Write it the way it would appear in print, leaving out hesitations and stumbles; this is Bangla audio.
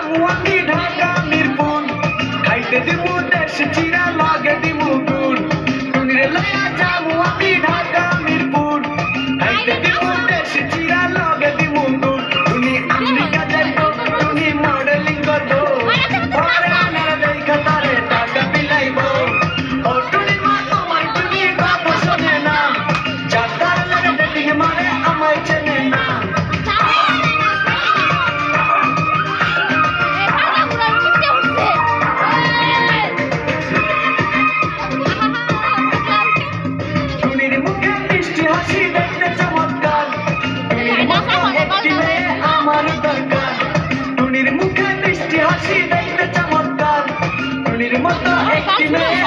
যাবো আমি ঢাকা মিরপুর, খাইতে দিমু দেশ চিরা লগে দিমু গুড়। টুনিরে লইয়া যাবো আমি ঢাকা মিরপুর, খাইতে দিমু দেশ চিরা লগে দিমু গুড়। টুনি আমেরিকা যাইবো, টুনি মডেলিং করবো, পরে আনার দেখা তারে টাকা বিলাইবো। ও টুনি মা তোমার টুনি কথা শোনে না, যাতার লাগে ডেটিং মারে আমায় চেনে না। টুনির মুখে মিষ্টি হাসি দেখতে চমৎকার, টুনির মতো একটি মেয়ে আমার দরকার। টুনির মুখে মিষ্টি হাসি দেখতে চমৎকার, টুনির মতো একটি মেয়ে